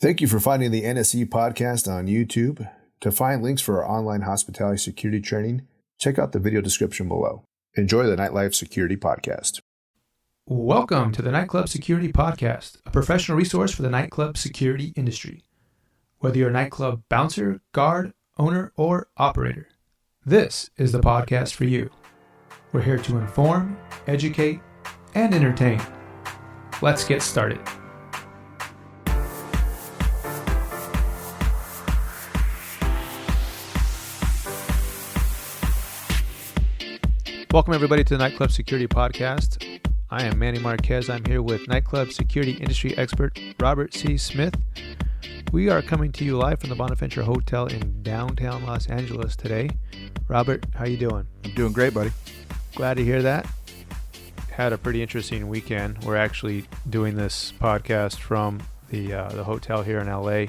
Thank you for finding the NSE podcast on YouTube. To find links for our online hospitality security training, check out the video description below. Enjoy the Nightlife Security Podcast. Welcome to the Nightclub Security Podcast, a professional resource for the nightclub security industry. Whether you're a nightclub bouncer, guard, owner, or operator, this is the podcast for you. We're here to inform, educate, and entertain. Let's get started. Welcome everybody to the Nightclub Security Podcast. I am Manny Marquez. I'm here with nightclub security industry expert Robert C. Smith. We are coming to you live from the Bonaventure Hotel in downtown Los Angeles today. Robert, how you doing? I'm doing great, buddy. Glad to hear that. Had a pretty interesting weekend. We're actually doing this podcast from the hotel here in LA.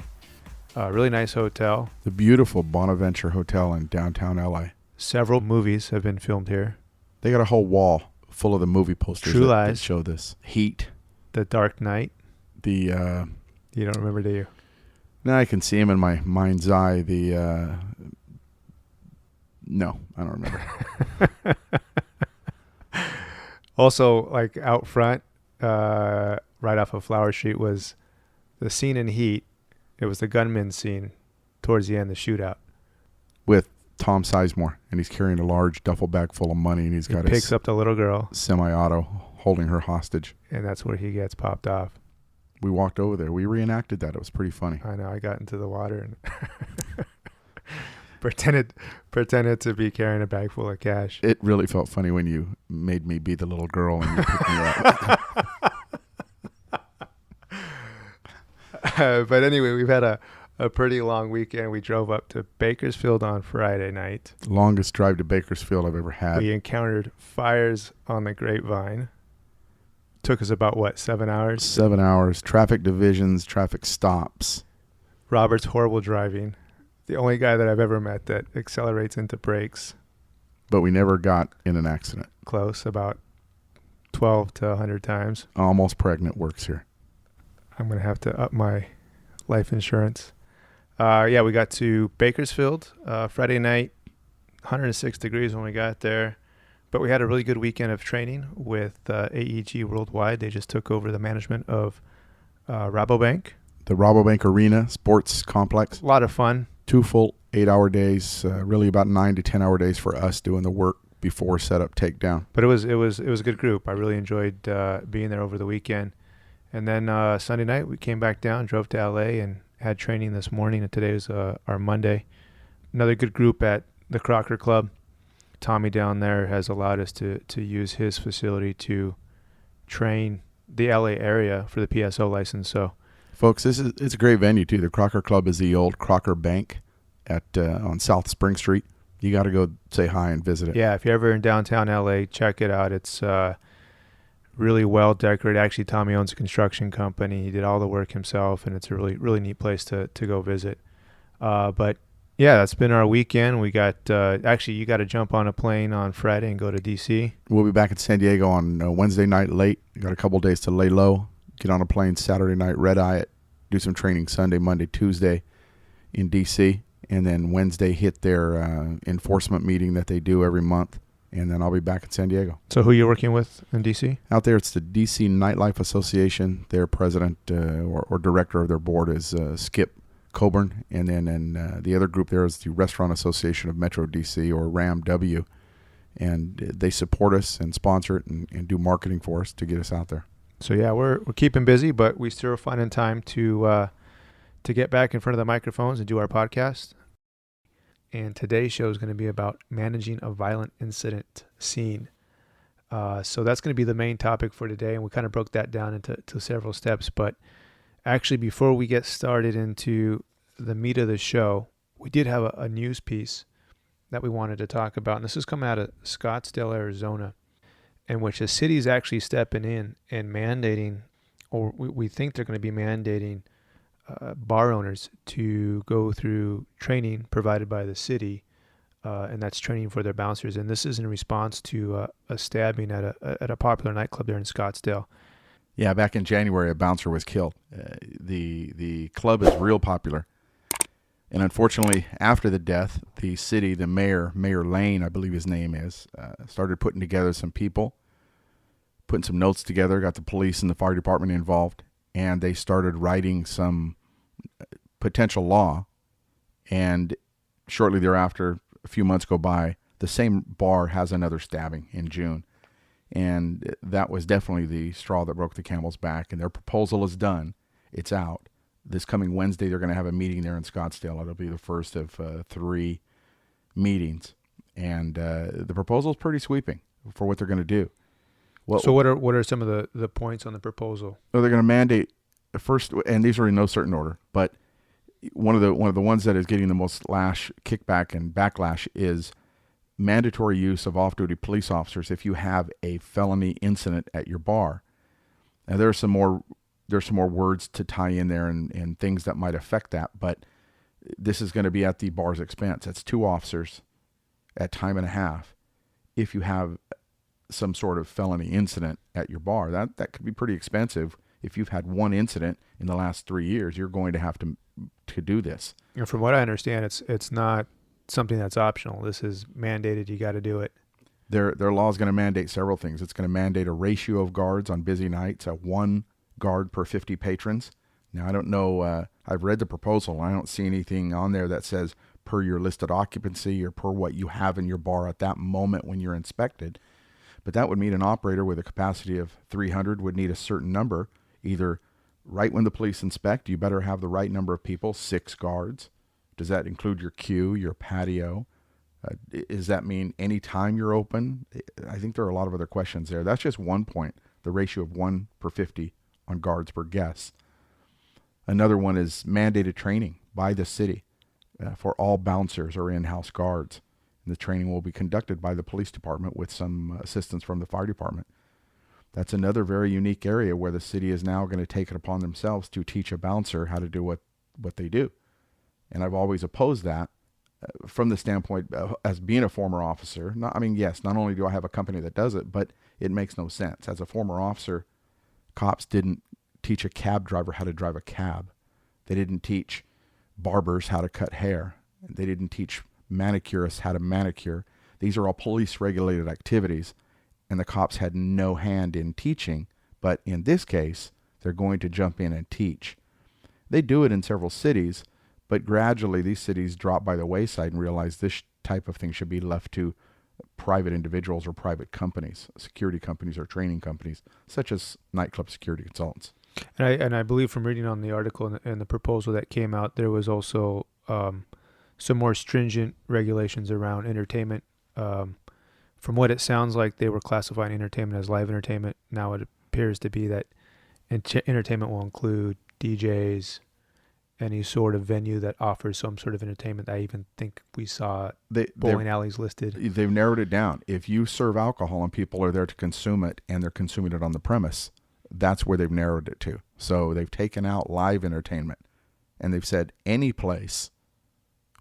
Really nice hotel. The beautiful Bonaventure Hotel in downtown LA. Several movies have been filmed here. They got a whole wall full of the movie posters True that Lies. show this. Heat. The Dark Knight. You don't remember, do you? Now I can see him in my mind's eye. No, I don't remember. Also, like out front, right off of Flower Street, was the scene in Heat. It was the gunman scene towards the end, the shootout. With Tom Sizemore, and he's carrying a large duffel bag full of money, and he picks up the little girl, semi-auto, holding her hostage. And that's where he gets popped off. We walked over there. We reenacted that. It was pretty funny. I know. I got into the water and pretended to be carrying a bag full of cash. It really felt funny when you made me be the little girl and you picked me up. But anyway, we've had a pretty long weekend. We drove up to Bakersfield on Friday night. Longest drive to Bakersfield I've ever had. We encountered fires on the Grapevine. Took us about, 7 hours? 7 hours. Traffic divisions, traffic stops. Robert's horrible driving. The only guy that I've ever met that accelerates into brakes. But we never got in an accident. Close, about 12 to 100 times. Almost pregnant works here. I'm going to have to up my life insurance. We got to Bakersfield Friday night, 106 degrees when we got there. But we had a really good weekend of training with AEG Worldwide. They just took over the management of Rabobank. The Rabobank Arena Sports Complex. A lot of fun. 2 full 8-hour days, really about 9 to 10-hour days for us doing the work before setup takedown. But it was a good group. I really enjoyed being there over the weekend. And then Sunday night we came back down, drove to LA, and had training this morning. And today was our Monday. Another good group at the Crocker Club. Tommy down there has allowed us to use his facility to train the LA area for the PSO license. So, folks, it's a great venue too. The Crocker Club is the old Crocker Bank on South Spring Street. You got to go say hi and visit it. Yeah, if you're ever in downtown LA, check it out. It's really well decorated. Actually, Tommy owns a construction company. He did all the work himself, and it's a really, really neat place to go visit. But yeah, that's been our weekend. We got actually, you got to jump on a plane on Friday and go to DC. We'll be back in San Diego on Wednesday night late. Got a couple days to lay low. Get on a plane Saturday night, red eye it. Do some training Sunday, Monday, Tuesday in DC, and then Wednesday hit their enforcement meeting that they do every month. And then I'll be back in San Diego. So who you're working with in D.C.? Out there, it's the D.C. Nightlife Association. Their president or director of their board is Skip Coburn. And then the other group there is the Restaurant Association of Metro D.C. or RAMW. And they support us and sponsor it and do marketing for us to get us out there. So, yeah, we're keeping busy, but we still are finding time to get back in front of the microphones and do our podcast. And today's show is going to be about managing a violent incident scene. So that's going to be the main topic for today. And we kind of broke that down into several steps. But actually, before we get started into the meat of the show, we did have a news piece that we wanted to talk about. And this is coming out of Scottsdale, Arizona, in which the city is actually stepping in and mandating, or we think they're going to be mandating bar owners to go through training provided by the city, and that's training for their bouncers. And this is in response to a stabbing at a popular nightclub there in Scottsdale. Yeah, back in January, a bouncer was killed. The club is real popular. And unfortunately, after the death, the city, the mayor, Mayor Lane, I believe his name is, started putting together some people, putting some notes together, got the police and the fire department involved, and they started writing some potential law. And shortly thereafter, a few months go by, the same bar has another stabbing in June. And that was definitely the straw that broke the camel's back. And their proposal is done. It's out. This coming Wednesday, they're going to have a meeting there in Scottsdale. It'll be the first of 3 meetings. And the proposal is pretty sweeping for what they're going to do. Well, so what are some of the points on the proposal? Well, they're going to mandate first, and these are in no certain order, but one of the ones that is getting the most kickback and backlash is mandatory use of off-duty police officers if you have a felony incident at your bar. Now there's some more words to tie in there and things that might affect that, but this is going to be at the bar's expense. It's 2 officers at time and a half. If you have some sort of felony incident at your bar, that could be pretty expensive. If you've had 1 incident in the last 3 years, you're going to have to do this. And from what I understand, it's not something that's optional. This is mandated. You got to do it. Their law is going to mandate several things. It's going to mandate a ratio of guards on busy nights at 1 guard per 50 patrons. Now, I don't know. I've read the proposal. I don't see anything on there that says per your listed occupancy or per what you have in your bar at that moment when you're inspected. But that would mean an operator with a capacity of 300 would need a certain number. Either right when the police inspect, you better have the right number of people, 6 guards. Does that include your queue, your patio? Does that mean any time you're open? I think there are a lot of other questions there. That's just one point, the ratio of 1 per 50 on guards per guest. Another one is mandated training by the city for all bouncers or in-house guards. And the training will be conducted by the police department with some assistance from the fire department. That's another very unique area where the city is now going to take it upon themselves to teach a bouncer how to do what they do. And I've always opposed that from the standpoint as being a former officer. Not only do I have a company that does it, but it makes no sense. As a former officer, cops didn't teach a cab driver how to drive a cab. They didn't teach barbers how to cut hair. They didn't teach manicurists how to manicure. These are all police regulated activities, and the cops had no hand in teaching. But in this case, they're going to jump in and teach. They do it in several cities, but gradually these cities drop by the wayside and realize this type of thing should be left to private individuals or private companies, security companies or training companies, such as nightclub security consultants. And I believe from reading on the article and the proposal that came out, there was also some more stringent regulations around entertainment. From what it sounds like, they were classifying entertainment as live entertainment. Now it appears to be that entertainment will include DJs, any sort of venue that offers some sort of entertainment. I even think we saw bowling alleys listed. They've narrowed it down. If you serve alcohol and people are there to consume it and they're consuming it on the premise, that's where they've narrowed it to. So they've taken out live entertainment and they've said any place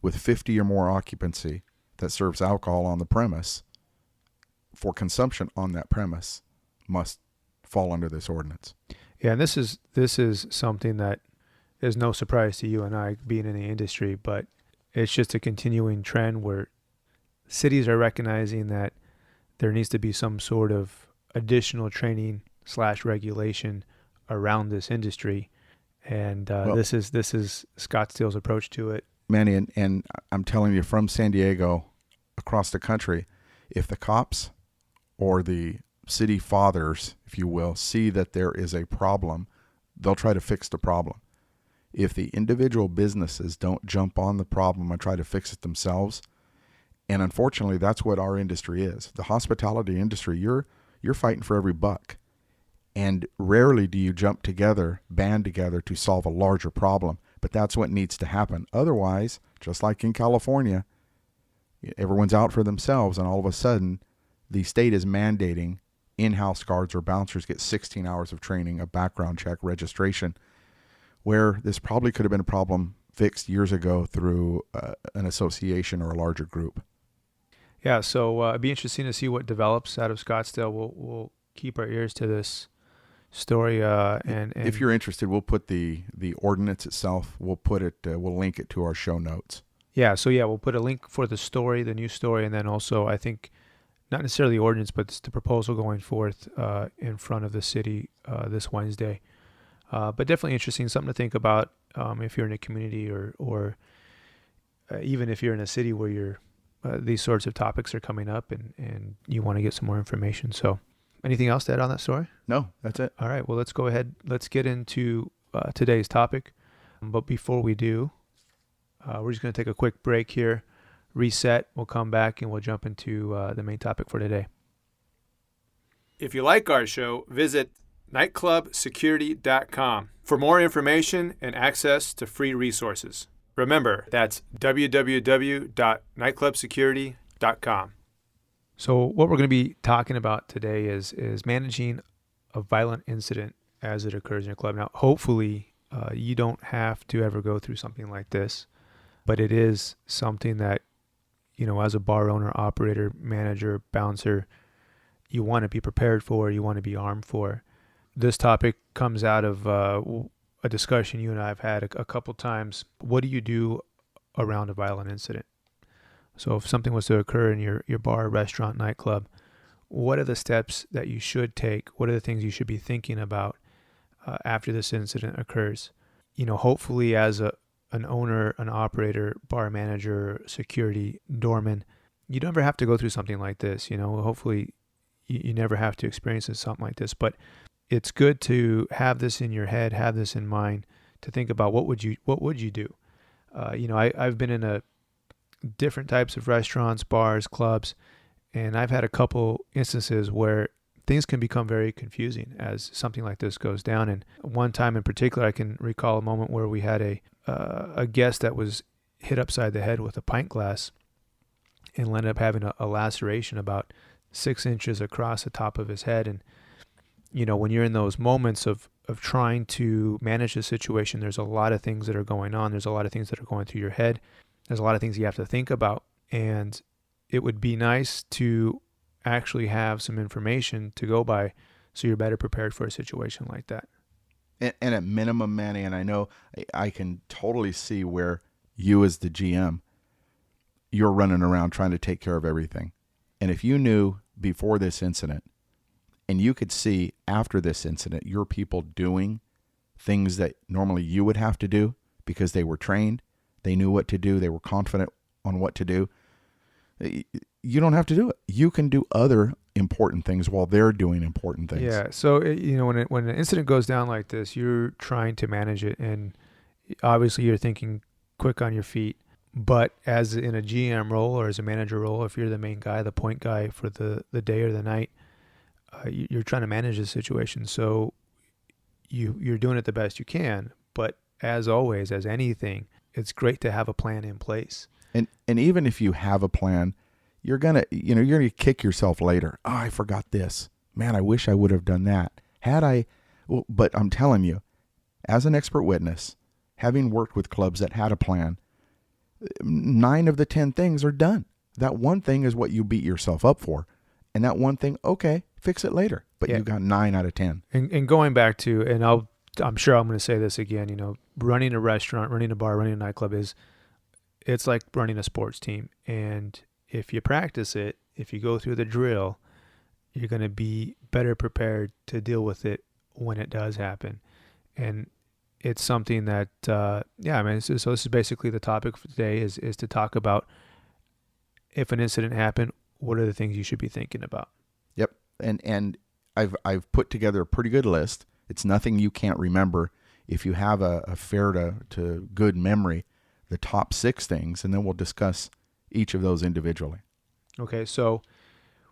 with 50 or more occupancy that serves alcohol on the premise for consumption on that premise must fall under this ordinance. Yeah, and this is something that is no surprise to you and I being in the industry, but it's just a continuing trend where cities are recognizing that there needs to be some sort of additional training / regulation around this industry. And this is Scottsdale's approach to it. Manny, and I'm telling you from San Diego across the country, if the cops or the city fathers, if you will, see that there is a problem, they'll try to fix the problem. If the individual businesses don't jump on the problem and try to fix it themselves, and unfortunately that's what our industry is. The hospitality industry, you're fighting for every buck. And rarely do you band together to solve a larger problem. But that's what needs to happen. Otherwise, just like in California, everyone's out for themselves, and all of a sudden, the state is mandating in-house guards or bouncers get 16 hours of training, a background check, registration, where this probably could have been a problem fixed years ago through an association or a larger group. Yeah, so it'd be interesting to see what develops out of Scottsdale. We'll keep our ears to this story. And if you're interested, we'll put the ordinance itself. We'll put it. We'll link it to our show notes. Yeah. So yeah, we'll put a link for the story, the new story, and then also I think not necessarily the ordinance, but it's the proposal going forth in front of the city this Wednesday. But definitely interesting, something to think about if you're in a community or even if you're in a city where you're these sorts of topics are coming up and you want to get some more information. So anything else to add on that story? No, that's it. All right. Well, let's go ahead. Let's get into today's topic. But before we do, we're just going to take a quick break here, reset. We'll come back and we'll jump into the main topic for today. If you like our show, visit nightclubsecurity.com for more information and access to free resources. Remember, that's www.nightclubsecurity.com. So what we're going to be talking about today is managing a violent incident as it occurs in your club. Now, hopefully, you don't have to ever go through something like this, but it is something that, as a bar owner, operator, manager, bouncer, you want to be prepared for, you want to be armed for. This topic comes out of a discussion you and I have had a couple times. What do you do around a violent incident? So if something was to occur in your bar, restaurant, nightclub, what are the steps that you should take? What are the things you should be thinking about after this incident occurs? Hopefully as an owner, an operator, bar manager, security, doorman, you never have to go through something like this. Hopefully you never have to experience something like this. But it's good to have this in your head, have this in mind, to think about what would you do. I've been in different types of restaurants, bars, clubs, and I've had a couple instances where things can become very confusing as something like this goes down. And one time in particular, I can recall a moment where we had a guest that was hit upside the head with a pint glass and ended up having a laceration about 6 inches across the top of his head. And when you're in those moments of trying to manage the situation, there's a lot of things that are going on. There's a lot of things that are going through your head. There's a lot of things you have to think about. And it would be nice to actually have some information to go by so you're better prepared for a situation like that. And at minimum, Manny, and I know I can totally see where you as the GM, you're running around trying to take care of everything. And if you knew before this incident, and you could see after this incident, your people doing things that normally you would have to do because they were trained, they knew what to do, they were confident on what to do. You don't have to do it. You can do other important things while they're doing important things. Yeah. So, when an incident goes down like this, you're trying to manage it. And obviously you're thinking quick on your feet. But as in a GM role or as a manager role, if you're the main guy, the point guy for the day or the night, you're trying to manage the situation. So you're doing it the best you can. But as always, as anything, it's great to have a plan in place. And even if you have a plan, you're gonna kick yourself later. Oh, I forgot this. Man, I wish I would have done that. But I'm telling you, as an expert witness, having worked with clubs that had a plan, 9 of the 10 things are done. That one thing is what you beat yourself up for. And that one thing, okay, fix it later. But you got 9 out of 10. And going back to, and I'm sure I'm going to say this again, running a restaurant, running a bar, running a nightclub it's like running a sports team. And if you practice it, if you go through the drill, you're going to be better prepared to deal with it when it does happen. And it's something that, so this is basically the topic for today is to talk about if an incident happened, what are the things you should be thinking about? Yep. And I've put together a pretty good list. It's nothing you can't remember. If you have a fair to good memory, the top 6 things, and then we'll discuss each of those individually. Okay. So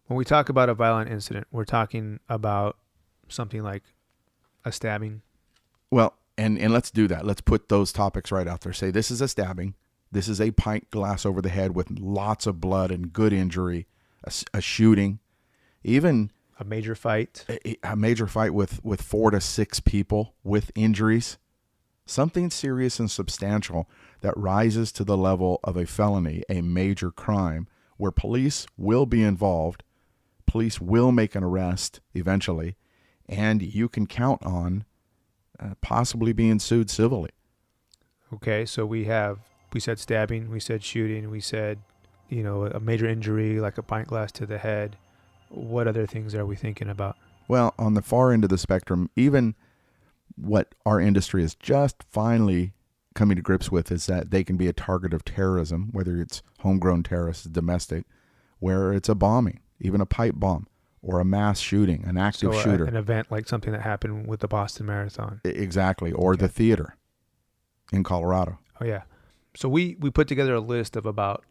when we talk about a violent incident, we're talking about something like a stabbing. Well, and let's do that. Let's put those topics right out there. Say this is a stabbing. This is a pint glass over the head with lots of blood and good injury, a shooting, even a major fight. A major fight with 4 to 6 people with injuries. Something serious and substantial that rises to the level of a felony, a major crime, where police will be involved. Police will make an arrest eventually, and you can count on possibly being sued civilly. Okay, so we said stabbing, we said shooting, we said, a major injury like a pint glass to the head. What other things are we thinking about? Well, on the far end of the spectrum, even what our industry is just finally coming to grips with is that they can be a target of terrorism, whether it's homegrown terrorists, domestic, where it's a bombing, even a pipe bomb, or a mass shooting, an active shooter. An event like something that happened with the Boston Marathon. Exactly, or the theater in Colorado. Oh, yeah. So we put together a list of about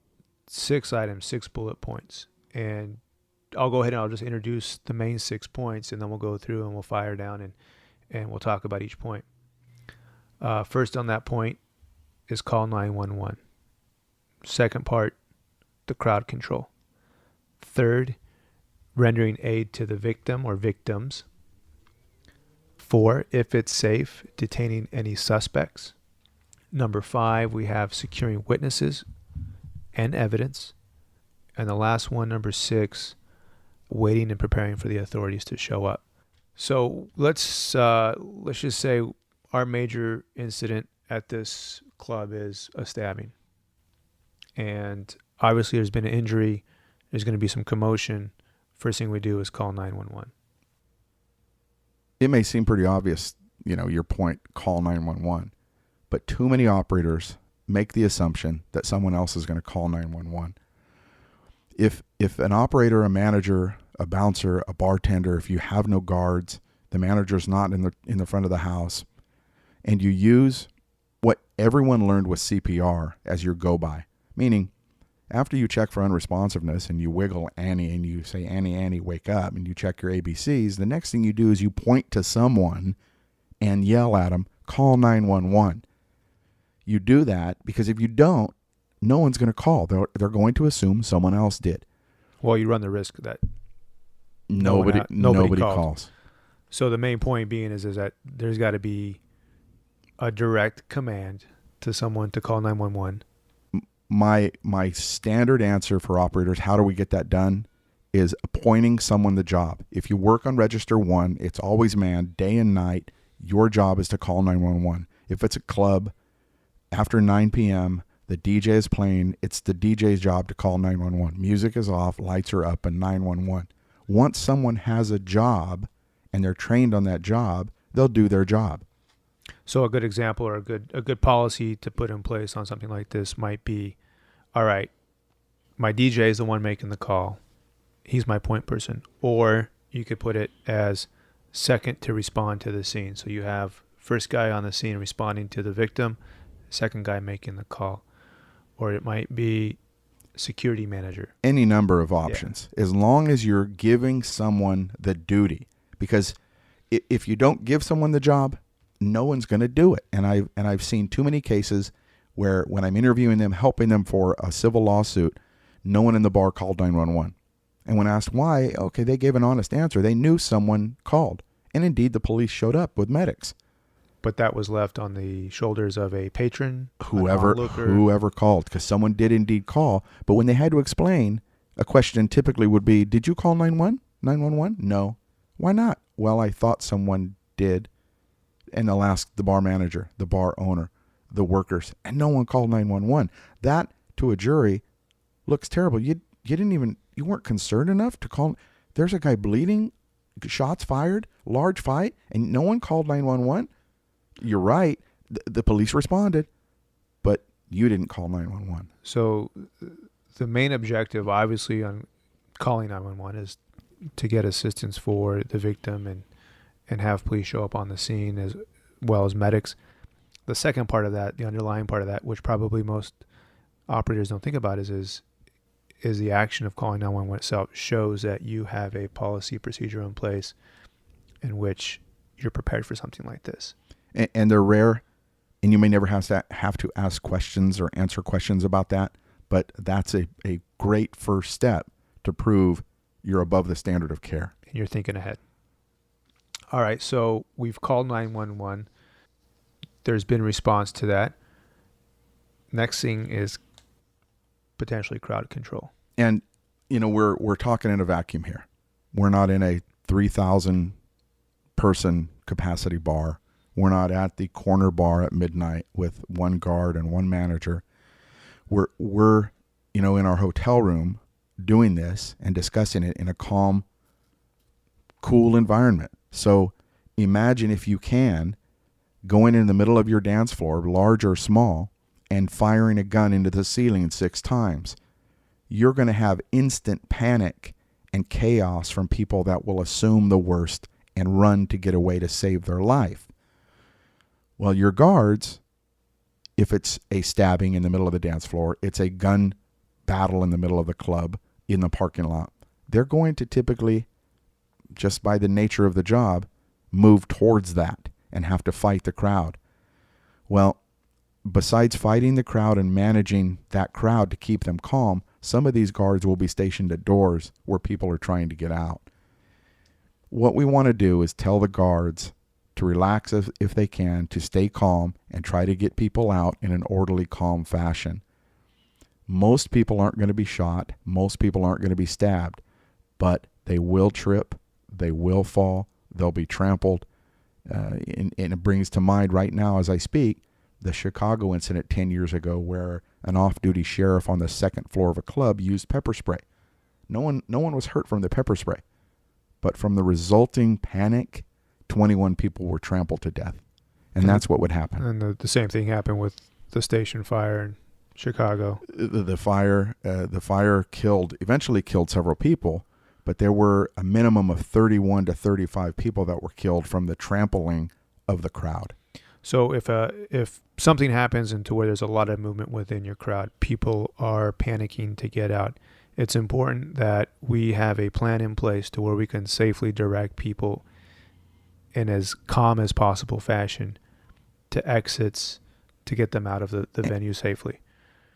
6 items, 6 bullet points. And I'll go ahead and I'll just introduce the main 6 points, and then we'll go through and we'll fire down and we'll talk about each point. First on that point is call 911. Second part, the crowd control. Third, rendering aid to the victim or victims. 4, if it's safe, detaining any suspects. Number 5, we have securing witnesses and evidence. And the last one, number 6, waiting and preparing for the authorities to show up. So let's just say our major incident at this club is a stabbing. And obviously there's been an injury. There's going to be some commotion. First thing we do is call 911. It may seem pretty obvious, your point, call 911. But too many operators make the assumption that someone else is going to call 911. If an operator, a manager, a bouncer, a bartender, if you have no guards, the manager's not in the front of the house, and you use what everyone learned with CPR as your go-by, meaning after you check for unresponsiveness and you wiggle Annie and you say, Annie, Annie, wake up, and you check your ABCs, the next thing you do is you point to someone and yell at them, call 911. You do that because if you don't, no one's going to call. They're going to assume someone else did. Well, you run the risk that nobody calls. So the main point being is that there's got to be a direct command to someone to call 911. My standard answer for operators, how do we get that done, is appointing someone the job. If you work on Register 1, it's always manned day and night. Your job is to call 911. If it's a club, after 9 p.m., the DJ is playing, it's the DJ's job to call 911. Music is off, lights are up, and 911. Once someone has a job and they're trained on that job, they'll do their job. So a good example or a good policy to put in place on something like this might be, all right, my DJ is the one making the call. He's my point person. Or you could put it as second to respond to the scene. So you have first guy on the scene responding to the victim, second guy making the call. Or it might be security manager. Any number of options, as long as you're giving someone the duty. Because if you don't give someone the job, no one's going to do it. And I've seen too many cases where when I'm interviewing them, helping them for a civil lawsuit, no one in the bar called 911. And when asked why, okay, they gave an honest answer. They knew someone called. And indeed, the police showed up with medics. But that was left on the shoulders of a patron, whoever called, because someone did indeed call. But when they had to explain, a question typically would be, did you call 911? No. Why not? Well, I thought someone did. And they'll ask the bar manager, the bar owner, the workers, and no one called 911. That, to a jury, looks terrible. You weren't concerned enough to call. There's a guy bleeding, shots fired, large fight, and no one called 911. You're right. The police responded, but you didn't call 911. So the main objective, obviously, on calling 911 is to get assistance for the victim and have police show up on the scene as well as medics. The second part of that, the underlying part of that, which probably most operators don't think about is the action of calling 911 itself shows that you have a policy procedure in place in which you're prepared for something like this. And they're rare, and you may never have to ask questions or answer questions about that, but that's a great first step to prove you're above the standard of care. And you're thinking ahead. All right, so we've called 911. There's been response to that. Next thing is potentially crowd control. And, we're talking in a vacuum here. We're not in a 3,000 person capacity bar. We're not at the corner bar at midnight with one guard and one manager. We're in our hotel room doing this and discussing it in a calm, cool environment. So imagine, if you can, going in the middle of your dance floor, large or small, and firing a gun into the ceiling 6 times. You're going to have instant panic and chaos from people that will assume the worst and run to get away to save their life. Well, your guards, if it's a stabbing in the middle of the dance floor, it's a gun battle in the middle of the club, in the parking lot, they're going to typically, just by the nature of the job, move towards that and have to fight the crowd. Well, besides fighting the crowd and managing that crowd to keep them calm, some of these guards will be stationed at doors where people are trying to get out. What we want to do is tell the guards to relax if they can, to stay calm and try to get people out in an orderly, calm fashion. Most people aren't going to be shot. Most people aren't going to be stabbed, but they will trip. They will fall. They'll be trampled. And it brings to mind right now as I speak the Chicago incident 10 years ago, where an off-duty sheriff on the second floor of a club used pepper spray. No one was hurt from the pepper spray, but from the resulting panic, 21 people were trampled to death. And that's what would happen. And the same thing happened with the station fire in Chicago. The fire eventually killed several people, but there were a minimum of 31 to 35 people that were killed from the trampling of the crowd. So if something happens into where there's a lot of movement within your crowd, people are panicking to get out, it's important that we have a plan in place to where we can safely direct people in as calm as possible fashion to exits to get them out of the venue safely.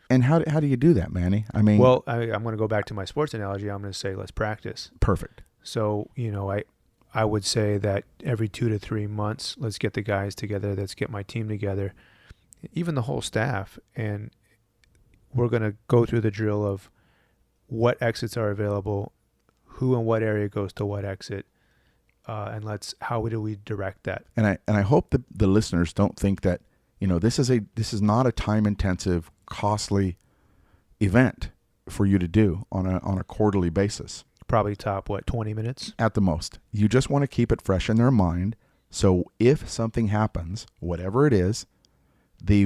And how do you do that, Manny? I mean, well, I'm going to go back to my sports analogy. I'm going to say let's practice. Perfect. So, I would say that every 2 to 3 months, let's get the guys together. Let's get my team together, even the whole staff. And we're going to go through the drill of what exits are available, who and what area goes to what exit, and how do we direct that? And I hope that the listeners don't think that, this is not a time-intensive, costly event for you to do on a quarterly basis. Probably top, 20 minutes? At the most. You just want to keep it fresh in their mind. So if something happens, whatever it is, the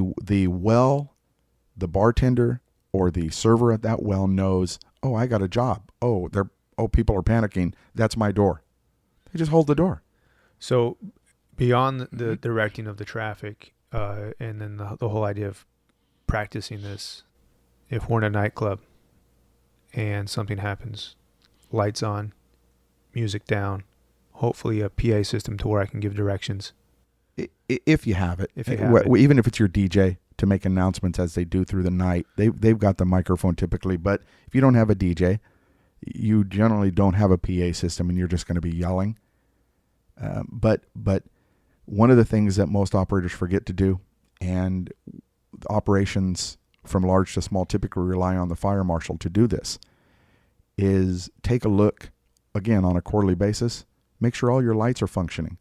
bartender or the server at that well knows, oh, I got a job. People are panicking. That's my door. They just hold the door. So beyond the directing of the traffic, and then the whole idea of practicing this, if we're in a nightclub and something happens, lights on, music down, hopefully a PA system to where I can give directions. If you have it. Even if it's your DJ to make announcements as they do through the night. They've got the microphone typically, but if you don't have a DJ, you generally don't have a PA system and you're just going to be yelling. But one of the things that most operators forget to do, and operations from large to small typically rely on the fire marshal to do this, is take a look, again, on a quarterly basis. Make sure all your lights are functioning.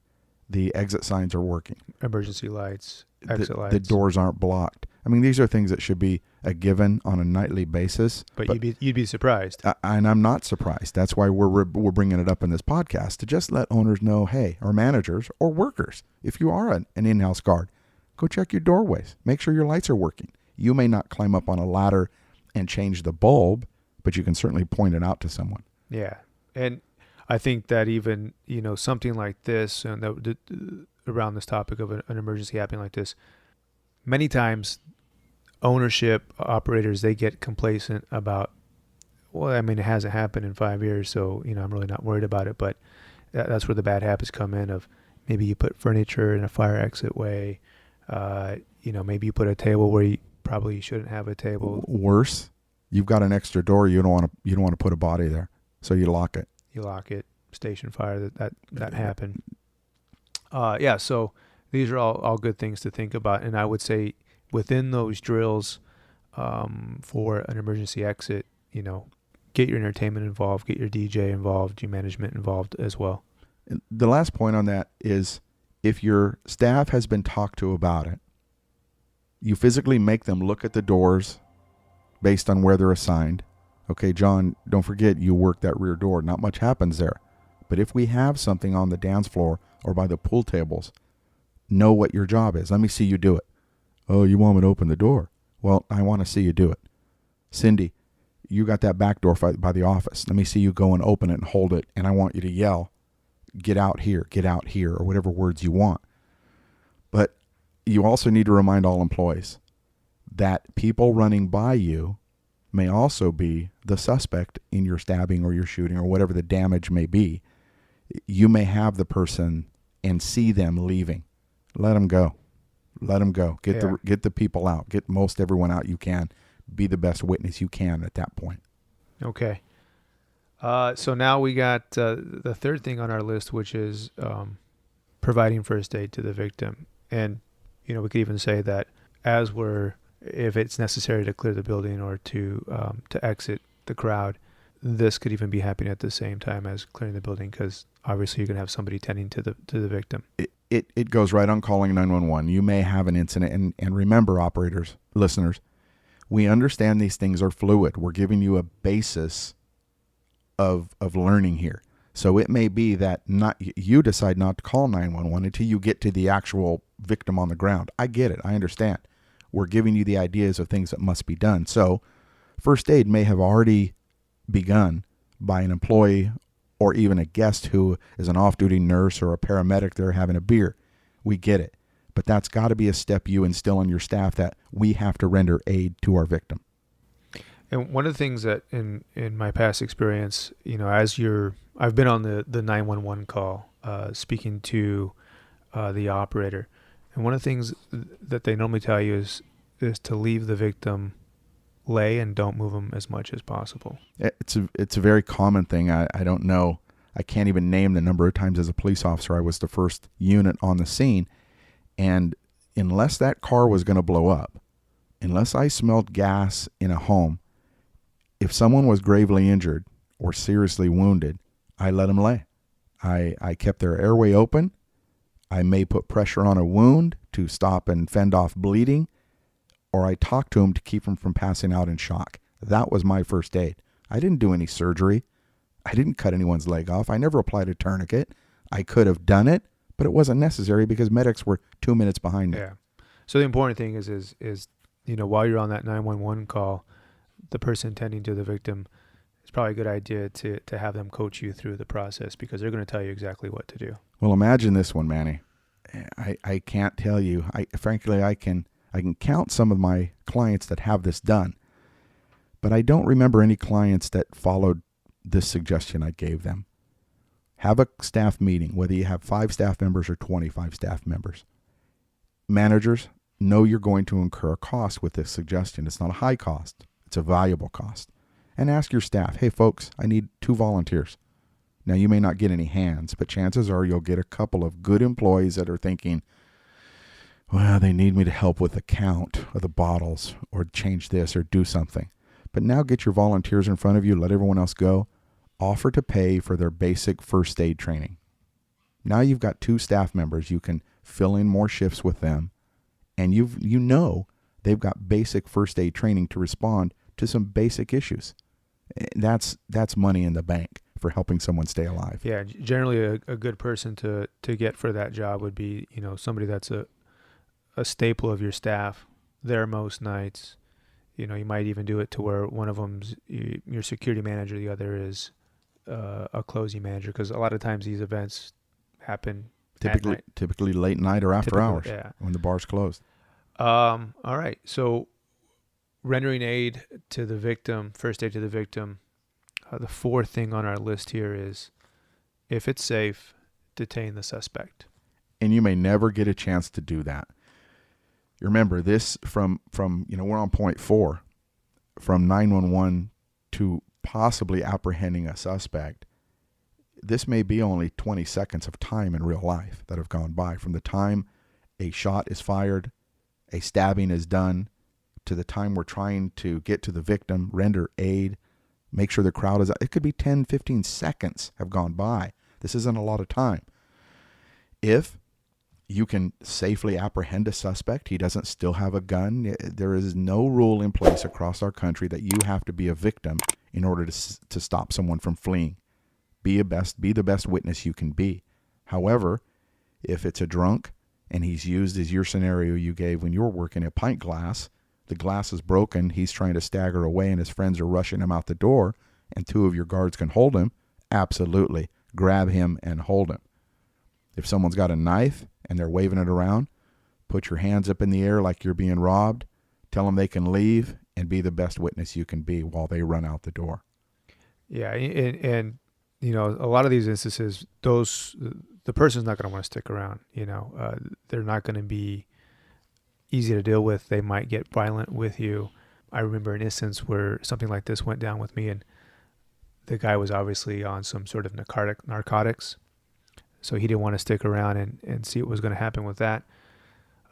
The exit signs are working. Emergency lights, exit lights. The doors aren't blocked. I mean, these are things that should be a given on a nightly basis. But you'd be surprised. And I'm not surprised. That's why we're bringing it up in this podcast, to just let owners know, hey, or managers or workers, if you are an in-house guard, go check your doorways. Make sure your lights are working. You may not climb up on a ladder and change the bulb, but you can certainly point it out to someone. Yeah. And I think that even, something like this, and around this topic of an emergency happening like this, many times ownership, operators, they get complacent about, it hasn't happened in 5 years, so, I'm really not worried about it. But that's where the bad habits come in of maybe you put furniture in a fire exit way. Maybe you put a table where you probably shouldn't have a table. Worse, you've got an extra door. You don't want to put a body there, so you lock it. Station fire, that happened. So these are all good things to think about. And I would say within those drills, for an emergency exit, get your entertainment involved, get your DJ involved, your management involved as well. And the last point on that is if your staff has been talked to about it, you physically make them look at the doors based on where they're assigned. Okay, John, don't forget you work that rear door. Not much happens there. But if we have something on the dance floor or by the pool tables, know what your job is. Let me see you do it. Oh, you want me to open the door? Well, I want to see you do it. Cindy, you got that back door by the office. Let me see you go and open it and hold it. And I want you to yell, get out here, or whatever words you want. But you also need to remind all employees that people running by you may also be the suspect in your stabbing or your shooting or whatever the damage may be. You may have the person and see them leaving. Let them go. Let them go. Get the people out. Get most everyone out you can. Be the best witness you can at that point. Okay. So now we got the third thing on our list, which is providing first aid to the victim. And, we could even say that if it's necessary to clear the building or to exit the crowd, this could even be happening at the same time as clearing the building, because obviously you're going to have somebody tending to the victim. It goes right on calling 911. You may have an incident. And remember, operators, listeners, we understand these things are fluid. We're giving you a basis of learning here. So it may be that you decide not to call 911 until you get to the actual victim on the ground. I get it. I understand. We're giving you the ideas of things that must be done. So first aid may have already begun by an employee or even a guest who is an off-duty nurse or a paramedic there having a beer. We get it. But that's got to be a step you instill in your staff, that we have to render aid to our victim. And one of the things that in my past experience, I've been on the 911 call, speaking to the operator. And one of the things that they normally tell you is to leave the victim lay and don't move them as much as possible. It's a very common thing. I don't know. I can't even name the number of times as a police officer I was the first unit on the scene. And unless that car was going to blow up, unless I smelled gas in a home, if someone was gravely injured or seriously wounded, I let them lay. I kept their airway open. I may put pressure on a wound to stop and fend off bleeding, or I talked to them to keep them from passing out in shock. That was my first aid. I didn't do any surgery. I didn't cut anyone's leg off. I never applied a tourniquet. I could have done it, but it wasn't necessary because medics were 2 minutes behind me. Yeah. So the important thing is while you're on that 911 call, the person tending to the victim, it's probably a good idea to have them coach you through the process, because they're going to tell you exactly what to do. Well, imagine this one, Manny. I can't tell you. Frankly, I can count some of my clients that have this done, but I don't remember any clients that followed this suggestion I gave them. Have a staff meeting, whether you have 5 staff members or 25 staff members. Managers, know you're going to incur a cost with this suggestion. It's not a high cost. It's a valuable cost. And ask your staff, hey, folks, I need 2 volunteers. Now, you may not get any hands, but chances are you'll get a couple of good employees that are thinking, well, they need me to help with the count of the bottles or change this or do something. But now get your volunteers in front of you, let everyone else go. Offer to pay for their basic first aid training. Now you've got 2 staff members. You can fill in more shifts with them. And they've got basic first aid training to respond to some basic issues. That's money in the bank for helping someone stay alive. Yeah, generally a good person to get for that job would be, somebody that's a staple of your staff there most nights. You might even do it to where one of them's your security manager, the other is a closing manager, because a lot of times these events happen typically late night or after hours, when the bar's closed. All right. So rendering aid to the victim, first aid to the victim. The 4th thing on our list here is, if it's safe, detain the suspect. And you may never get a chance to do that. Remember this from we're on point 4, from 911 to possibly apprehending a suspect. This may be only 20 seconds of time in real life that have gone by from the time a shot is fired, a stabbing is done, to the time we're trying to get to the victim, render aid, make sure the crowd is out. It could be 10, 15 seconds have gone by. This isn't a lot of time. If you can safely apprehend a suspect, he doesn't still have a gun, there is no rule in place across our country that you have to be a victim in order to stop someone from fleeing. Be the best witness you can be. However, if it's a drunk and he's used as your scenario you gave when you were working a pint glass, the glass is broken, he's trying to stagger away and his friends are rushing him out the door, and 2 of your guards can hold him, absolutely, grab him and hold him. If someone's got a knife and they're waving it around, put your hands up in the air like you're being robbed, tell them they can leave, and be the best witness you can be while they run out the door. Yeah, and you know, a lot of these instances, the person's not going to want to stick around. You know, they're not going to be easy to deal with. They might get violent with you. I remember an instance where something like this went down with me, and the guy was obviously on some sort of narcotics, so he didn't want to stick around and see what was going to happen with that.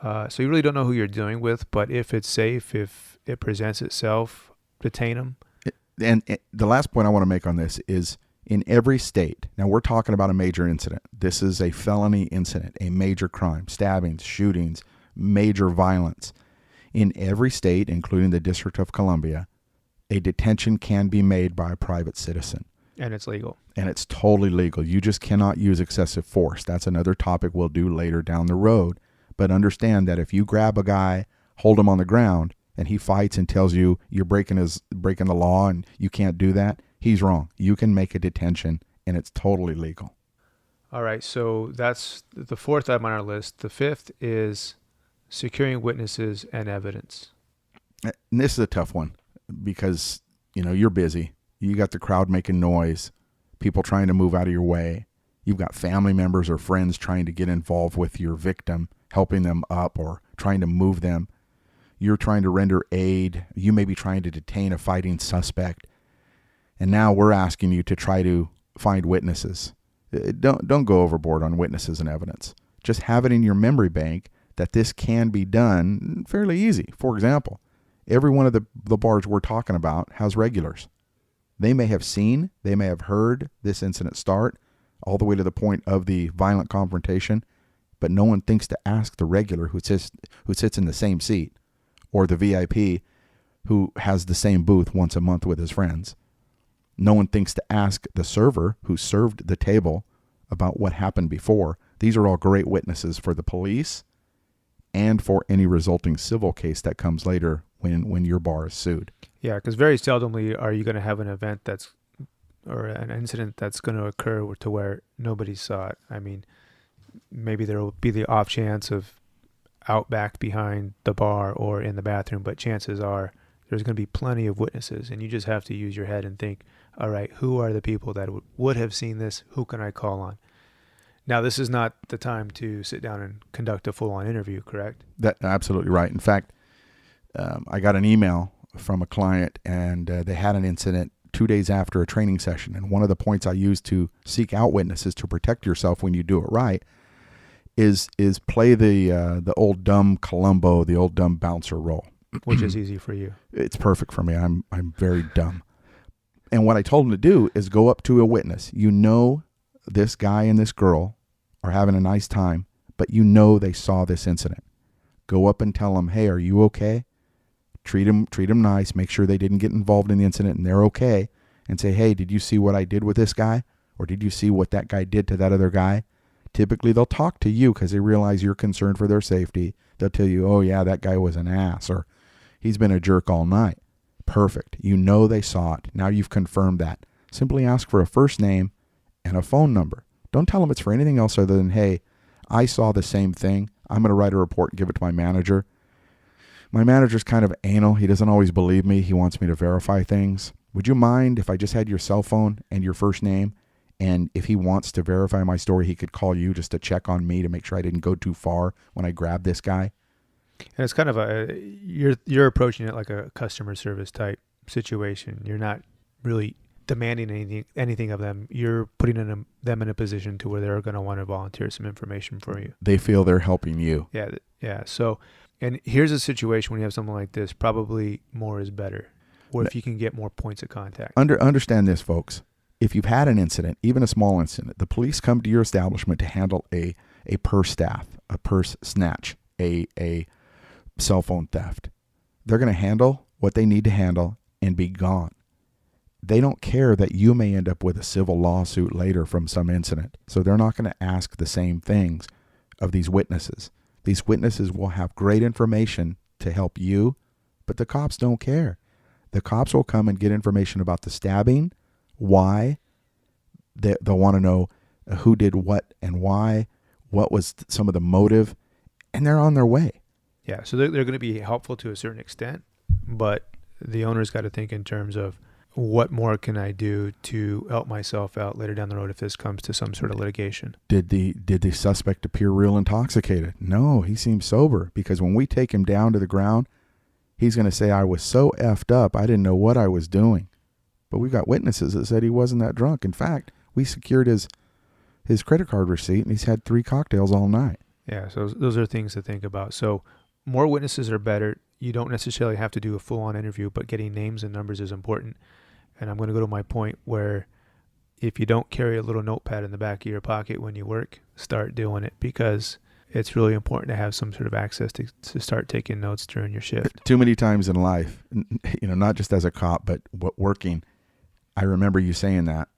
So you really don't know who you're dealing with, but if it's safe, if it presents itself, detain them. And the last point I want to make on this is, in every state, now we're talking about a major incident. This is a felony incident, a major crime, stabbings, shootings, major violence. In every state, including the District of Columbia, a detention can be made by a private citizen. And it's legal. And it's totally legal. You just cannot use excessive force. That's another topic we'll do later down the road. But understand that if you grab a guy, hold him on the ground, and he fights and tells you you're breaking the law and you can't do that, he's wrong. You can make a detention, and it's totally legal. All right, so that's the 4th item on our list. The 5th is securing witnesses and evidence. And this is a tough one because, you know, you're busy. You got the crowd making noise, people trying to move out of your way. You've got family members or friends trying to get involved with your victim, helping them up or trying to move them. You're trying to render aid. You may be trying to detain a fighting suspect. And now we're asking you to try to find witnesses. Don't go overboard on witnesses and evidence. Just have it in your memory bank that this can be done fairly easy. For example, every one of the bars we're talking about has regulars. They may have seen, they may have heard this incident start all the way to the point of the violent confrontation, but no one thinks to ask the regular who sits in the same seat, or the VIP who has the same booth once a month with his friends. No one thinks to ask the server who served the table about what happened before. These are all great witnesses for the police and for any resulting civil case that comes later when your bar is sued. Yeah, because very seldomly are you going to have an event or an incident that's going to occur to where nobody saw it. I mean, maybe there will be the off chance of out back behind the bar or in the bathroom, but chances are there's going to be plenty of witnesses, and you just have to use your head and think, all right, who are the people that would have seen this? Who can I call on? Now, this is not the time to sit down and conduct a full-on interview, correct? That's absolutely right. In fact, I got an email from a client, and they had an incident 2 days after a training session. And one of the points I use to seek out witnesses to protect yourself when you do it right is play the old dumb Columbo, the old dumb bouncer role. Which is easy for you. It's perfect for me. I'm very dumb. And what I told him to do is go up to a witness. You know this guy and this girl are having a nice time, but you know they saw this incident. Go up and tell them, hey, are you okay? Treat them nice. Make sure they didn't get involved in the incident and they're okay. And say, hey, did you see what I did with this guy? Or did you see what that guy did to that other guy? Typically, they'll talk to you because they realize you're concerned for their safety. They'll tell you, oh, yeah, that guy was an ass, or he's been a jerk all night. Perfect. You know they saw it. Now you've confirmed that. Simply ask for a first name and a phone number. Don't tell them it's for anything else other than, hey, I saw the same thing. I'm going to write a report and give it to my manager. My manager's kind of anal. He doesn't always believe me. He wants me to verify things. Would you mind if I just had your cell phone and your first name? And if he wants to verify my story, he could call you just to check on me to make sure I didn't go too far when I grabbed this guy. And it's kind of you're approaching it like a customer service type situation. You're not really demanding anything of them. You're putting them in a position to where they're going to want to volunteer some information for you. They feel they're helping you. Yeah. So, and here's a situation when you have something like this, probably more is better. Or if you can get more points of contact. Understand this, folks. if you've had an incident, even a small incident, the police come to your establishment to handle a purse theft, a purse snatch, a cell phone theft. They're going to handle what they need to handle and be gone. They don't care that you may end up with a civil lawsuit later from some incident. So they're not going to ask the same things of these witnesses. These witnesses will have great information to help you, but the cops don't care. The cops will come and get information about the stabbing, why. They'll want to know who did what and why, what was some of the motive, and they're on their way. Yeah, so they're going to be helpful to a certain extent, but the owner's got to think in terms of what more can I do to help myself out later down the road if this comes to some sort of litigation. Did the suspect appear real intoxicated? No, he seems sober, because when we take him down to the ground, he's going to say, I was so effed up, I didn't know what I was doing. But we've got witnesses that said he wasn't that drunk. In fact, we secured his credit card receipt, and he's had 3 cocktails all night. Yeah, so those are things to think about. So more witnesses are better. You don't necessarily have to do a full-on interview, but getting names and numbers is important. And I'm going to go to my point where if you don't carry a little notepad in the back of your pocket when you work, start doing it, because it's really important to have some sort of access to start taking notes during your shift. Too many times in life, not just as a cop, but working, I remember you saying that,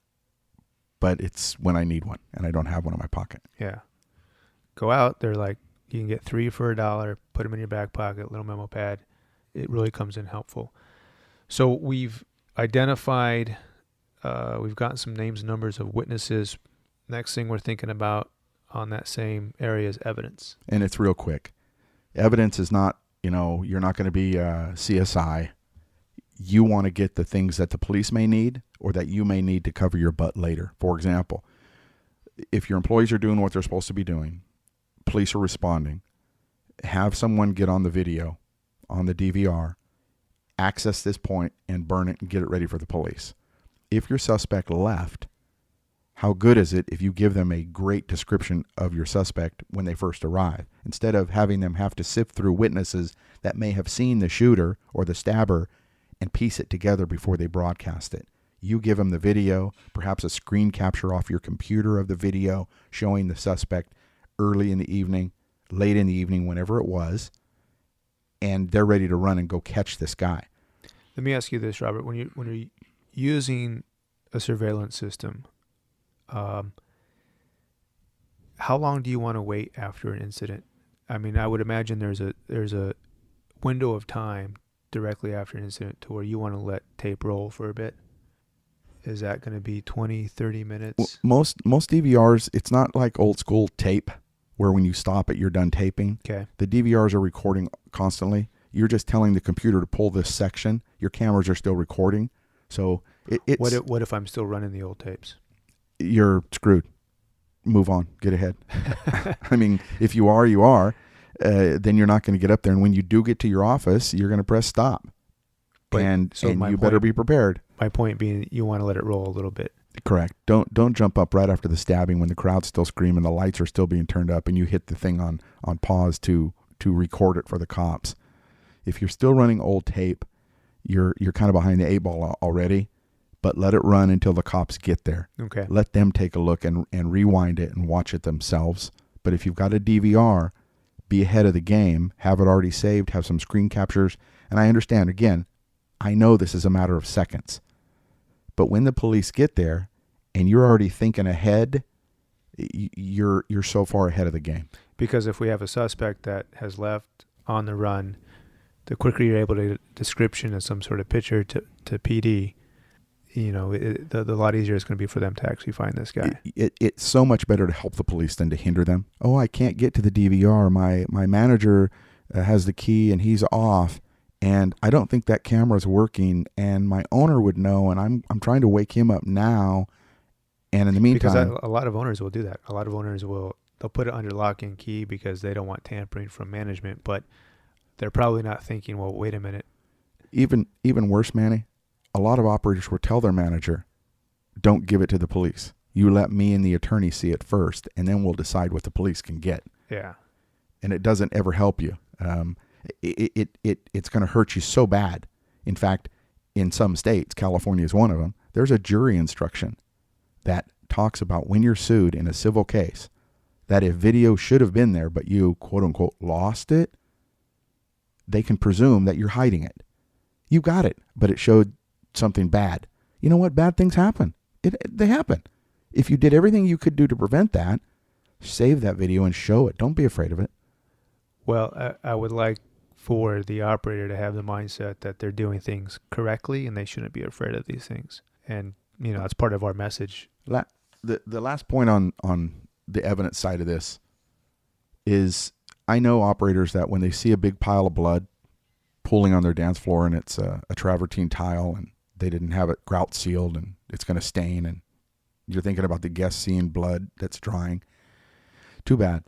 but it's when I need one and I don't have one in my pocket. Yeah. Go out, they're like, you can get 3 for $1, put them in your back pocket, little memo pad. It really comes in helpful. So we've identified, we've gotten some names and numbers of witnesses. Next thing we're thinking about on that same area is evidence. And it's real quick. Evidence is not, you're not going to be CSI. You want to get the things that the police may need or that you may need to cover your butt later. For example, if your employees are doing what they're supposed to be doing, police are responding, have someone get on the video, on the DVR, access this point and burn it and get it ready for the police. If your suspect left, how good is it if you give them a great description of your suspect when they first arrive, instead of having them have to sift through witnesses that may have seen the shooter or the stabber and piece it together before they broadcast it. You give them the video, perhaps a screen capture off your computer of the video showing the suspect early in the evening, late in the evening, whenever it was, and they're ready to run and go catch this guy. Let me ask you this, Robert. When you're using a surveillance system, how long do you want to wait after an incident? I mean, I would imagine there's a window of time directly after an incident to where you want to let tape roll for a bit. Is that going to be 20, 30 minutes? Well, most DVRs, it's not like old school tape where when you stop it, you're done taping. Okay. The DVRs are recording constantly. You're just telling the computer to pull this section. Your cameras are still recording. So it's... What if I'm still running the old tapes? You're screwed. Move on. Get ahead. I mean, if you are, you are. Then you're not going to get up there. And when you do get to your office, you're going to press stop. But, and you better be prepared. My point being, you want to let it roll a little bit. Correct. Don't jump up right after the stabbing when the crowd's still screaming, the lights are still being turned up, and you hit the thing on pause to record it for the cops. If you're still running old tape, you're kind of behind the 8 ball already, but let it run until the cops get there. Okay. Let them take a look and rewind it and watch it themselves. But if you've got a DVR, be ahead of the game, have it already saved, have some screen captures. And I understand, again, I know this is a matter of seconds. But when the police get there and you're already thinking ahead, you're so far ahead of the game. Because if we have a suspect that has left on the run, the quicker you're able to description of some sort of picture to PD, the lot easier it's going to be for them to actually find this guy. It's so much better to help the police than to hinder them. Oh, I can't get to the DVR. My manager has the key and he's off. And I don't think that camera's working, and my owner would know, and I'm trying to wake him up now. And in the meantime, because a lot of owners will do that. A lot of owners they'll put it under lock and key because they don't want tampering from management, but they're probably not thinking, well, wait a minute. Even worse, Manny, a lot of operators will tell their manager, don't give it to the police. You let me and the attorney see it first, and then we'll decide what the police can get. Yeah. And it doesn't ever help you. It's going to hurt you so bad. In fact, in some states, California is one of them, there's a jury instruction that talks about when you're sued in a civil case, that if video should have been there, but you quote unquote lost it, they can presume that you're hiding it. You got it, but it showed something bad. You know what? Bad things happen. They happen. If you did everything you could do to prevent that, save that video and show it. Don't be afraid of it. Well, I would like for the operator to have the mindset that they're doing things correctly and they shouldn't be afraid of these things. And, that's part of our message. The last point on the evidence side of this is, I know operators that when they see a big pile of blood pooling on their dance floor and it's a travertine tile and they didn't have it grout sealed and it's going to stain, and you're thinking about the guests seeing blood that's drying. Too bad.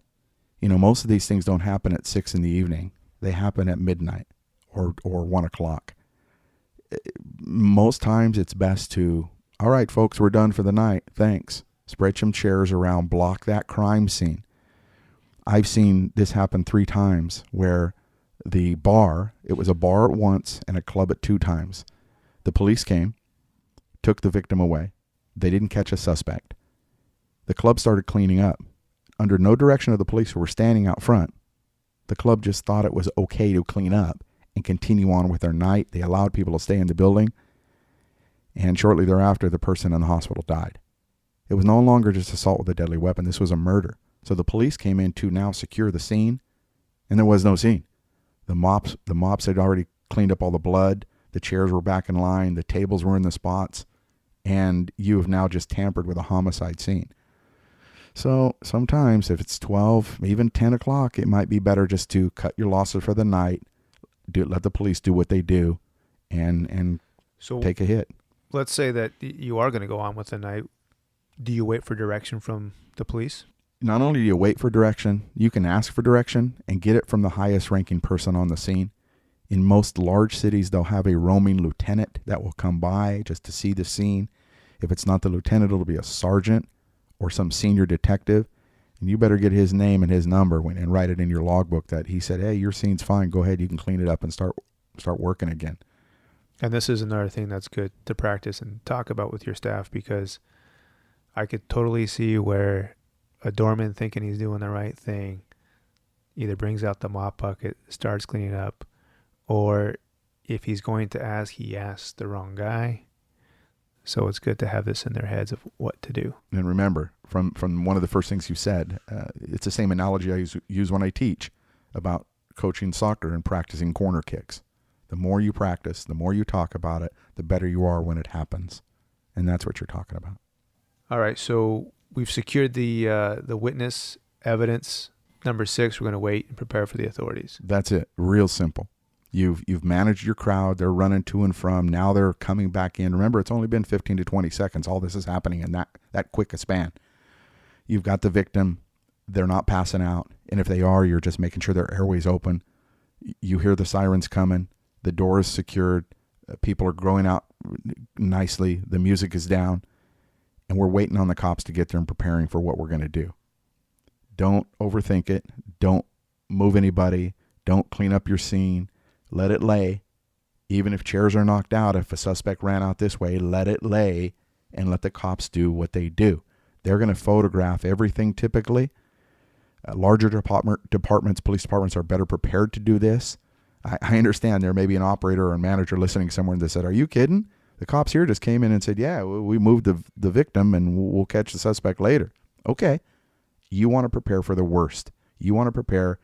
Most of these things don't happen at 6 p.m. They happen at midnight or 1 o'clock. Most times it's best to, all right, folks, we're done for the night. Thanks. Spread some chairs around, block that crime scene. I've seen this happen 3 times where it was a bar at once and a club at 2 times. The police came, took the victim away. They didn't catch a suspect. The club started cleaning up. Under no direction of the police who were standing out front, the club just thought it was okay to clean up and continue on with their night. They allowed people to stay in the building. And shortly thereafter, the person in the hospital died. It was no longer just assault with a deadly weapon. This was a murder. So the police came in to now secure the scene, and there was no scene. The mops had already cleaned up all the blood. The chairs were back in line. The tables were in the spots. And you have now just tampered with a homicide scene. So sometimes if it's 12, even 10 o'clock, it might be better just to cut your losses for the night, let the police do what they do, and take a hit. Let's say that you are going to go on with the night. Do you wait for direction from the police? Not only do you wait for direction, you can ask for direction and get it from the highest ranking person on the scene. In most large cities, they'll have a roaming lieutenant that will come by just to see the scene. If it's not the lieutenant, it'll be a sergeant or some senior detective. And you better get his name and his number and write it in your logbook that he said, hey, your scene's fine. Go ahead. You can clean it up and start working again. And this is another thing that's good to practice and talk about with your staff, because I could totally see where a doorman thinking he's doing the right thing either brings out the mop bucket, starts cleaning up, or if he's going to ask, he asks the wrong guy. So it's good to have this in their heads of what to do. And remember, from one of the first things you said, it's the same analogy I use when I teach about coaching soccer and practicing corner kicks. The more you practice, the more you talk about it, the better you are when it happens. And that's what you're talking about. All right, so we've secured the witness evidence. Number 6, we're going to wait and prepare for the authorities. That's it. Real simple. You've managed your crowd. They're running to and from. Now they're coming back in. Remember, it's only been 15 to 20 seconds. All this is happening in that quick a span. You've got the victim. They're not passing out. And if they are, you're just making sure their airway's open. You hear the sirens coming. The door is secured. People are going out nicely. The music is down. And we're waiting on the cops to get there and preparing for what we're going to do. Don't overthink it. Don't move anybody. Don't clean up your scene. Let it lay. Even if chairs are knocked out, if a suspect ran out this way, let it lay and let the cops do what they do. They're going to photograph everything typically. Larger departments, police departments are better prepared to do this. I understand there may be an operator or a manager listening somewhere that said, are you kidding? The cops here just came in and said, yeah, we moved the victim and we'll catch the suspect later. Okay. You want to prepare for the worst. You want to prepare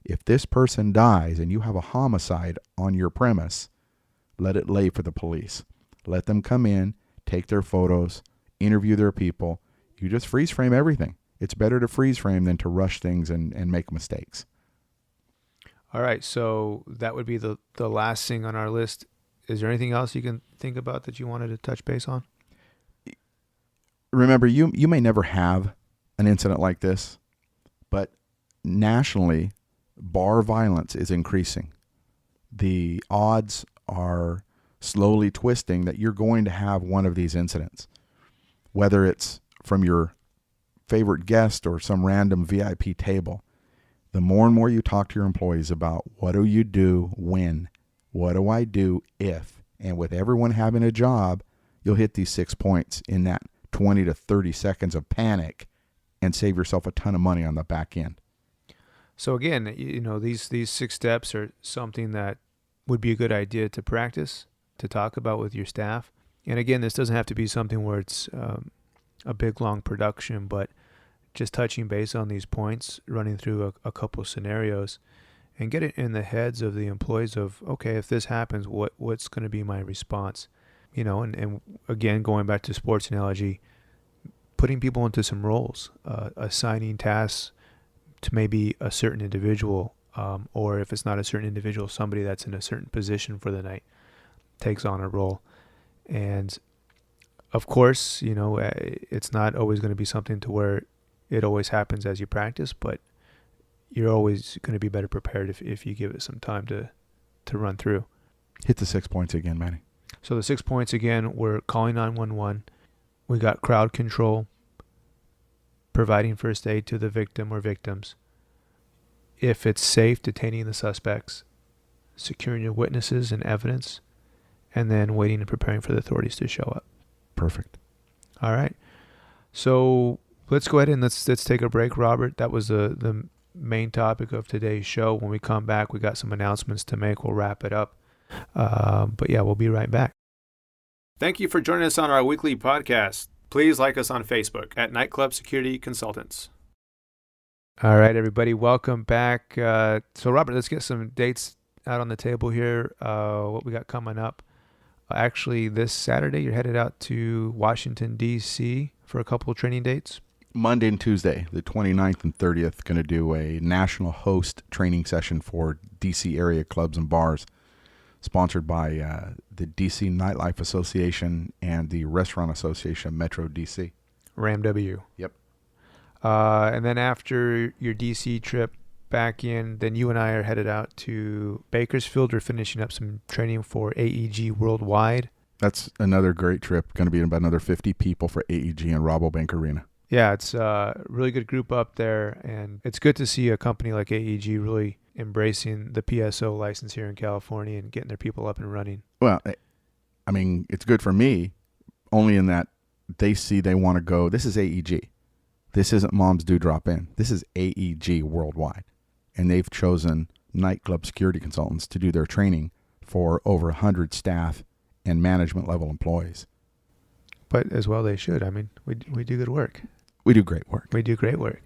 if this person dies and you have a homicide on your premise, let it lay for the police. Let them come in, take their photos, interview their people. You just freeze frame everything. It's better to freeze frame than to rush things and make mistakes. All right, so that would be the last thing on our list. Is there anything else you can think about that you wanted to touch base on? Remember, you may never have an incident like this, but nationally, bar violence is increasing. The odds are slowly twisting that you're going to have one of these incidents, whether it's from your favorite guest or some random VIP table. The more and more you talk to your employees about what do you do when, what do I do if, and with everyone having a job, you'll hit these 6 points in that 20 to 30 seconds of panic and save yourself a ton of money on the back end. So again, these 6 steps are something that would be a good idea to practice, to talk about with your staff. And again, this doesn't have to be something where it's a big, long production, but just touching base on these points, running through a couple scenarios, and get it in the heads of the employees of, okay, if this happens, what's going to be my response? And again, going back to sports analogy, putting people into some roles, assigning tasks to maybe a certain individual, or if it's not a certain individual, somebody that's in a certain position for the night takes on a role. And of course, it's not always going to be something to where it always happens as you practice, but you're always going to be better prepared if you give it some time to run through. Hit the 6 points again, Manny. So the 6 points again, we're calling 911. We got crowd control, providing first aid to the victim or victims. If it's safe, detaining the suspects, securing your witnesses and evidence, and then waiting and preparing for the authorities to show up. Perfect. All right. So let's go ahead and let's take a break, Robert. That was the main topic of today's show. When we come back, we got some announcements to make. We'll wrap it up. But yeah, we'll be right back. Thank you for joining us on our weekly podcast. Please like us on Facebook at Nightclub Security Consultants. All right, everybody, welcome back. So, Robert, let's get some dates out on the table here. What we got coming up. Actually, this Saturday, you're headed out to Washington, D.C. for a couple of training dates. Monday and Tuesday, the 29th and 30th, going to do a national host training session for D.C. area clubs and bars, sponsored by the D.C. Nightlife Association and the Restaurant Association of Metro D.C. RAM-W. Yep. And then after your D.C. trip back in, then you and I are headed out to Bakersfield. We're finishing up some training for AEG Worldwide. That's another great trip. Going to be about another 50 people for AEG in Rabobank Arena. Yeah, it's a really good group up there, and it's good to see a company like AEG really embracing the PSO license here in California and getting their people up and running. Well, I mean, it's good for me only in that they see they want to go. This is AEG. This isn't Moms Do Drop In. This is AEG Worldwide. And they've chosen nightclub security consultants to do their training for over 100 staff and management level employees. But as well they should. I mean, we do good work. We do great work. We do great work.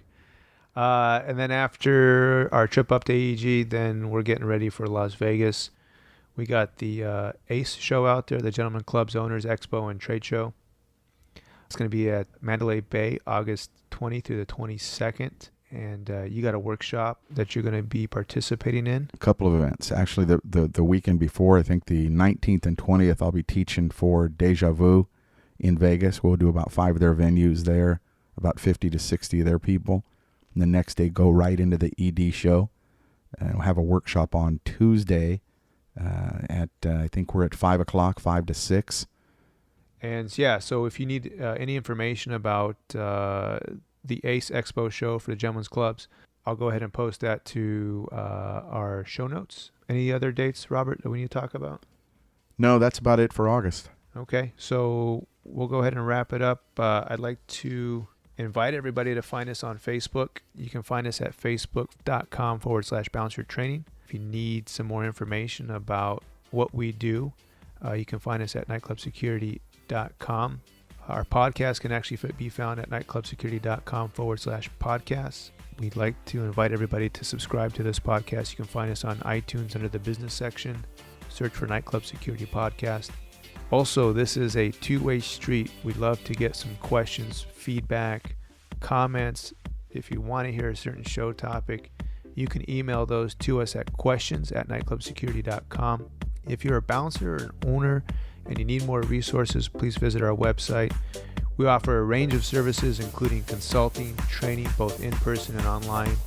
And then after our trip up to AEG, then we're getting ready for Las Vegas. We got the ACE show out there, the Gentlemen Clubs Owners Expo and Trade Show. It's going to be at Mandalay Bay, August 20 through the 22nd. And you got a workshop that you're going to be participating in. A couple of events. Actually, the weekend before, I think the 19th and 20th, I'll be teaching for 𝐏𝐸𝐸 in Vegas. We'll do about 5 of their venues there, about 50 to 60 of their people. And the next day, go right into the ED show. And we'll have a workshop on Tuesday I think we're at 5 o'clock, 5 to 6. And yeah, so if you need any information about the ACE Expo show for the Gentlemen's Clubs, I'll go ahead and post that to our show notes. Any other dates, Robert, that we need to talk about? No, that's about it for August. Okay, so we'll go ahead and wrap it up. I'd like to invite everybody to find us on Facebook. You can find us at facebook.com/bouncertraining. If you need some more information about what we do, you can find us at nightclubsecurity.com. Our podcast can actually be found at nightclubsecurity.com/podcasts. We'd like to invite everybody to subscribe to this podcast. You can find us on iTunes under the business section. Search for Nightclub Security Podcast. Also, this is a two-way street. We'd love to get some questions, feedback, comments. If you want to hear a certain show topic, you can email those to us at questions@nightclubsecurity.com. If you're a bouncer or an owner and you need more resources, please visit our website. We offer a range of services, including consulting, training, both in person and online,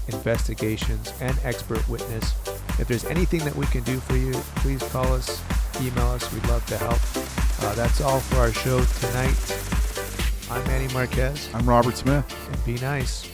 investigations, and expert witness. If there's anything that we can do for you, please call us, email us. We'd love to help. That's all for our show tonight. I'm Manny Marquez. I'm Robert Smith. And be nice.